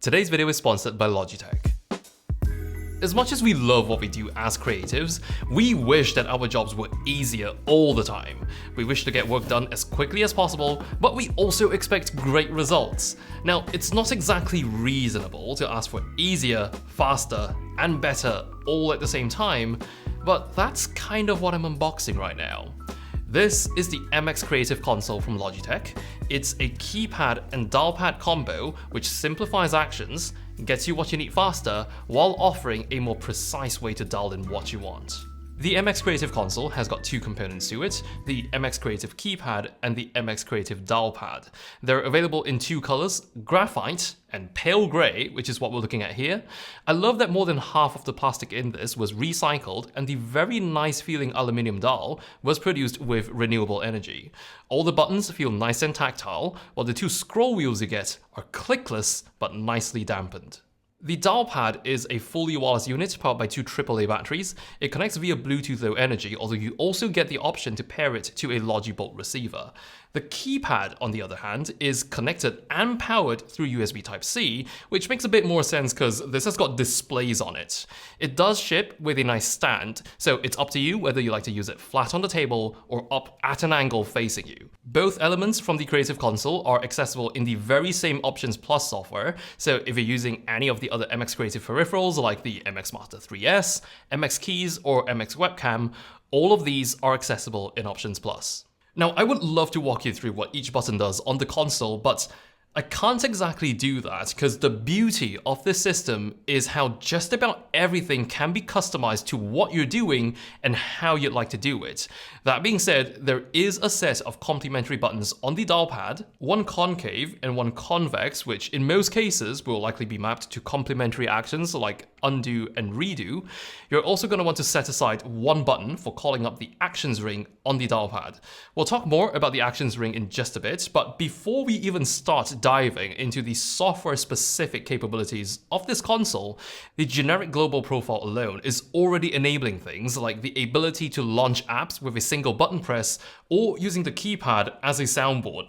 Today's video is sponsored by Logitech. As much as we love what we do as creatives, we wish that our jobs were easier all the time. We wish to get work done as quickly as possible, but we also expect great results. Now, it's not exactly reasonable to ask for easier, faster, and better all at the same time, but that's kind of what I'm unboxing right now. This is the MX Creative Console from Logitech. It's a keypad and dial pad combo which simplifies actions, gets you what you need faster, while offering a more precise way to dial in what you want. The MX Creative Console has got two components to it, the MX Creative Keypad and the MX Creative Dial Pad. They're available in two colors, graphite and pale gray, which is what we're looking at here. I love that more than half of the plastic in this was recycled and the very nice feeling aluminium dial was produced with renewable energy. All the buttons feel nice and tactile, while the two scroll wheels you get are clickless but nicely dampened. The dial pad is a fully wireless unit powered by two AAA batteries. It connects via Bluetooth Low Energy, although you also get the option to pair it to a Logibolt receiver. The keypad, on the other hand, is connected and powered through USB Type-C, which makes a bit more sense because this has got displays on it. It does ship with a nice stand, so it's up to you whether you like to use it flat on the table or up at an angle facing you. Both elements from the Creative Console are accessible in the very same Options Plus software, so if you're using any of the other MX Creative peripherals like the MX Master 3S, MX Keys, or MX Webcam, all of these are accessible in Options Plus. Now, I would love to walk you through what each button does on the console, but I can't exactly do that because the beauty of this system is how just about everything can be customized to what you're doing and how you'd like to do it. That being said, there is a set of complementary buttons on the dial pad, one concave and one convex, which in most cases will likely be mapped to complementary actions like undo and redo. You're also going to want to set aside one button for calling up the actions ring on the dial pad. We'll talk more about the actions ring in just a bit, but before we even start diving into the software-specific capabilities of this console, the generic global profile alone is already enabling things like the ability to launch apps with a single button press or using the keypad as a soundboard.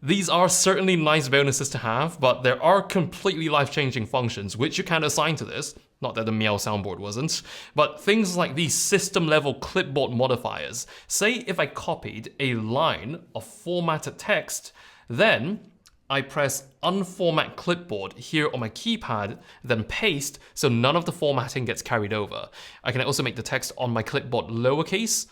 These are certainly nice bonuses to have, but there are completely life-changing functions which you can assign to this. Not that the Meow soundboard wasn't, but things like these system-level clipboard modifiers. Say if I copied a line of formatted text, then I press Unformat Clipboard here on my keypad, then paste so none of the formatting gets carried over. I can also make the text on my clipboard lowercase,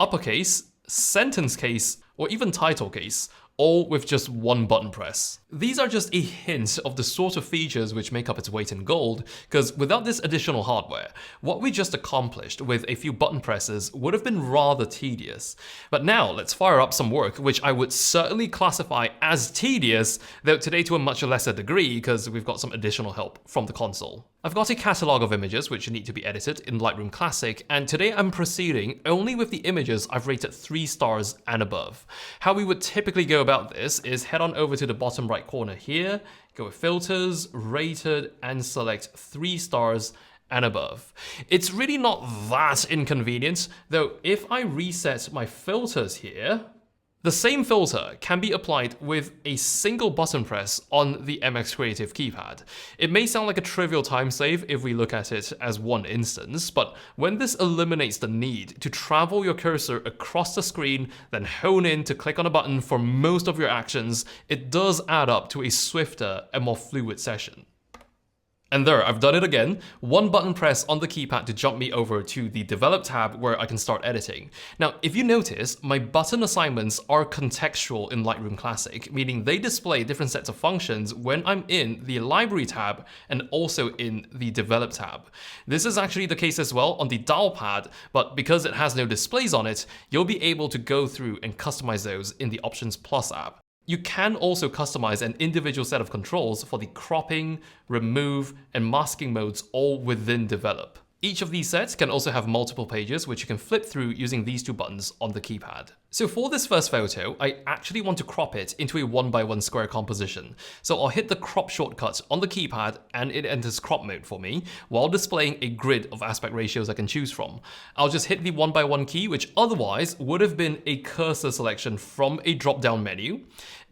uppercase, sentence case, or even title case, all with just one button press. These are just a hint of the sort of features which make up its weight in gold, because without this additional hardware, what we just accomplished with a few button presses would have been rather tedious. But now let's fire up some work which I would certainly classify as tedious, though today to a much lesser degree because we've got some additional help from the console. I've got a catalog of images which need to be edited in Lightroom Classic, and today I'm proceeding only with the images I've rated 3 stars and above. How we would typically go about this is head on over to the bottom right corner here, go with Filters, Rated, and select 3 stars and above. It's really not that inconvenient, though if I reset my filters here, the same filter can be applied with a single button press on the MX Creative keypad. It may sound like a trivial time save if we look at it as one instance, but when this eliminates the need to travel your cursor across the screen, then hone in to click on a button for most of your actions, it does add up to a swifter and more fluid session. And there, I've done it again. One button press on the keypad to jump me over to the Develop tab where I can start editing. Now, if you notice, my button assignments are contextual in Lightroom Classic, meaning they display different sets of functions when I'm in the Library tab and also in the Develop tab. This is actually the case as well on the dial pad, but because it has no displays on it, you'll be able to go through and customize those in the Options Plus app. You can also customize an individual set of controls for the cropping, remove, and masking modes all within Develop. Each of these sets can also have multiple pages which you can flip through using these two buttons on the keypad. So for this first photo, I actually want to crop it into a 1x1 square composition. So I'll hit the crop shortcut on the keypad and it enters crop mode for me while displaying a grid of aspect ratios I can choose from. I'll just hit the 1x1 key, which otherwise would have been a cursor selection from a drop-down menu.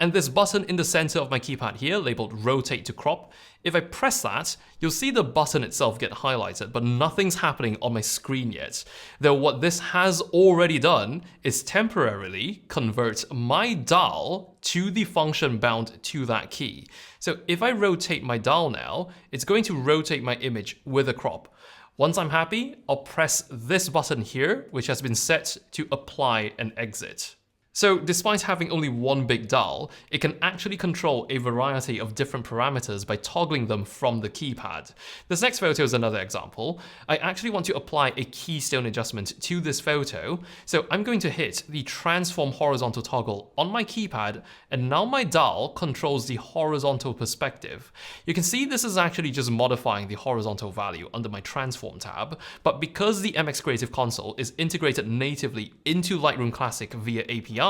And this button in the center of my keypad here, labeled rotate to crop, if I press that, you'll see the button itself get highlighted, but nothing's happening on my screen yet. Though what this has already done is temporarily convert my dial to the function bound to that key. So if I rotate my dial now, it's going to rotate my image with a crop. Once I'm happy, I'll press this button here, which has been set to apply and exit. So despite having only one big dial, it can actually control a variety of different parameters by toggling them from the keypad. This next photo is another example. I actually want to apply a keystone adjustment to this photo, so I'm going to hit the transform horizontal toggle on my keypad, and now my dial controls the horizontal perspective. You can see this is actually just modifying the horizontal value under my transform tab, but because the MX Creative Console is integrated natively into Lightroom Classic via API,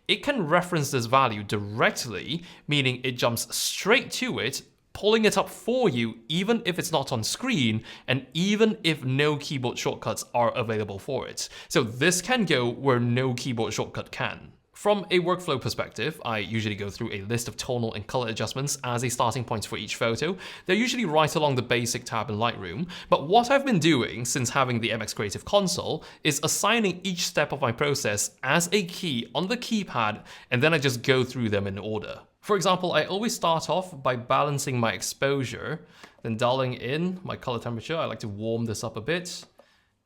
it can reference this value directly, meaning it jumps straight to it, pulling it up for you even if it's not on screen and even if no keyboard shortcuts are available for it. So this can go where no keyboard shortcut can. From a workflow perspective, I usually go through a list of tonal and color adjustments as a starting point for each photo. They're usually right along the basic tab in Lightroom, but what I've been doing since having the MX Creative Console is assigning each step of my process as a key on the keypad, and then I just go through them in order. For example, I always start off by balancing my exposure, then dialing in my color temperature. I like to warm this up a bit,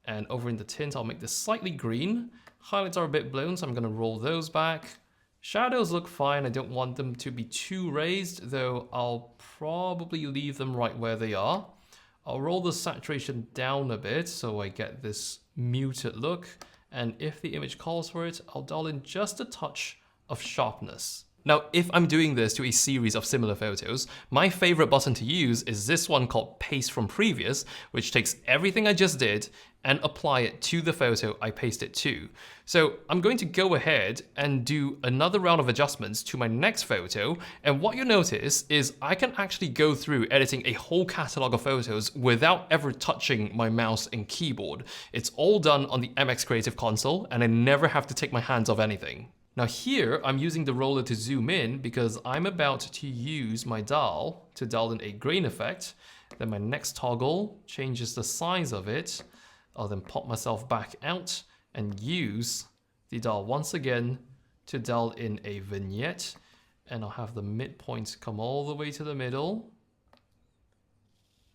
and over in the tint, I'll make this slightly green. Highlights are a bit blown, so I'm going to roll those back. Shadows look fine. I don't want them to be too raised, though I'll probably leave them right where they are. I'll roll the saturation down a bit so I get this muted look. And if the image calls for it, I'll dial in just a touch of sharpness. Now, if I'm doing this to a series of similar photos, my favorite button to use is this one called Paste from Previous, which takes everything I just did and apply it to the photo I paste it to. So I'm going to go ahead and do another round of adjustments to my next photo, and what you'll notice is I can actually go through editing a whole catalog of photos without ever touching my mouse and keyboard. It's all done on the MX Creative Console, and I never have to take my hands off anything. Now here, I'm using the roller to zoom in because I'm about to use my dial to dial in a grain effect. Then my next toggle changes the size of it. I'll then pop myself back out and use the dial once again to dial in a vignette. And I'll have the midpoint come all the way to the middle.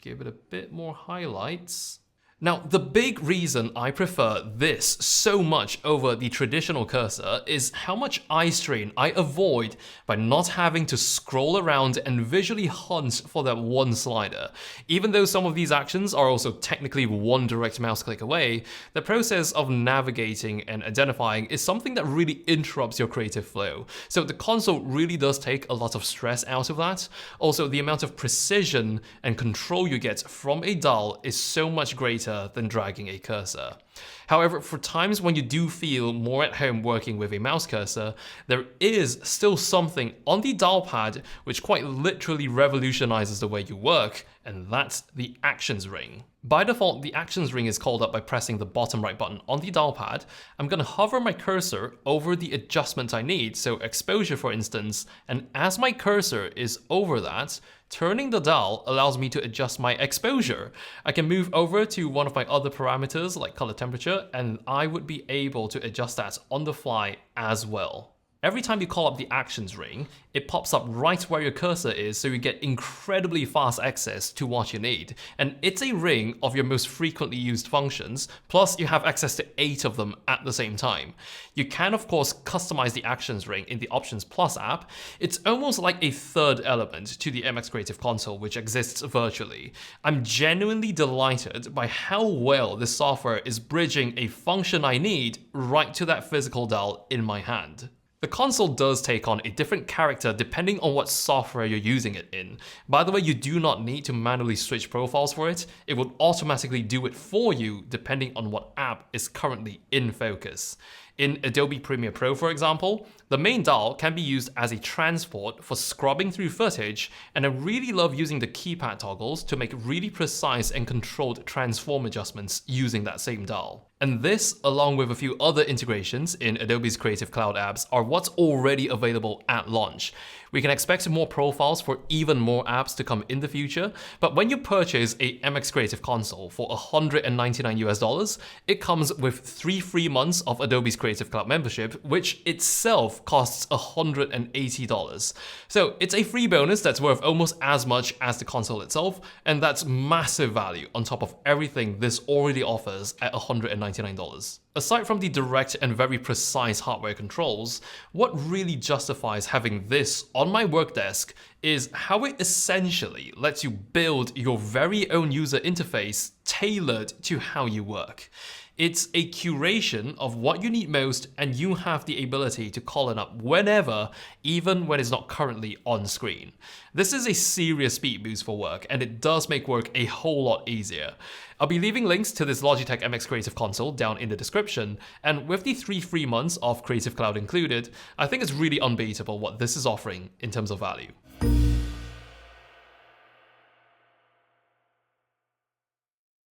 Give it a bit more highlights. Now, the big reason I prefer this so much over the traditional cursor is how much eye strain I avoid by not having to scroll around and visually hunt for that one slider. Even though some of these actions are also technically one direct mouse click away, the process of navigating and identifying is something that really interrupts your creative flow. So the console really does take a lot of stress out of that. Also, the amount of precision and control you get from a dial is so much greater than dragging a cursor. However, for times when you do feel more at home working with a mouse cursor, there is still something on the dial pad which quite literally revolutionizes the way you work, and that's the actions ring. By default, the actions ring is called up by pressing the bottom right button on the dial pad. I'm going to hover my cursor over the adjustment I need, so exposure for instance, and as my cursor is over that, turning the dial allows me to adjust my exposure. I can move over to one of my other parameters like color temperature, and I would be able to adjust that on the fly as well. Every time you call up the actions ring, it pops up right where your cursor is, so you get incredibly fast access to what you need. And it's a ring of your most frequently used functions, plus you have access to 8 of them at the same time. You can of course customize the actions ring in the Options Plus app. It's almost like a third element to the MX Creative Console which exists virtually. I'm genuinely delighted by how well this software is bridging a function I need right to that physical dial in my hand. The console does take on a different character depending on what software you're using it in. By the way, you do not need to manually switch profiles for it. It will automatically do it for you depending on what app is currently in focus. In Adobe Premiere Pro, for example, the main dial can be used as a transport for scrubbing through footage, and I really love using the keypad toggles to make really precise and controlled transform adjustments using that same dial. And this, along with a few other integrations in Adobe's Creative Cloud apps, are what's already available at launch. We can expect more profiles for even more apps to come in the future, but when you purchase a MX Creative Console for $199 US, it comes with 3 free months of Adobe's Creative Cloud membership, which itself costs $180. So it's a free bonus that's worth almost as much as the console itself, and that's massive value on top of everything this already offers at $199. Aside from the direct and very precise hardware controls, what really justifies having this on my work desk is how it essentially lets you build your very own user interface tailored to how you work. It's a curation of what you need most, and you have the ability to call it up whenever, even when it's not currently on screen. This is a serious speed boost for work, and it does make work a whole lot easier. I'll be leaving links to this Logitech MX Creative Console down in the description, and with the 3 free months of Creative Cloud included, I think it's really unbeatable what this is offering in terms of value.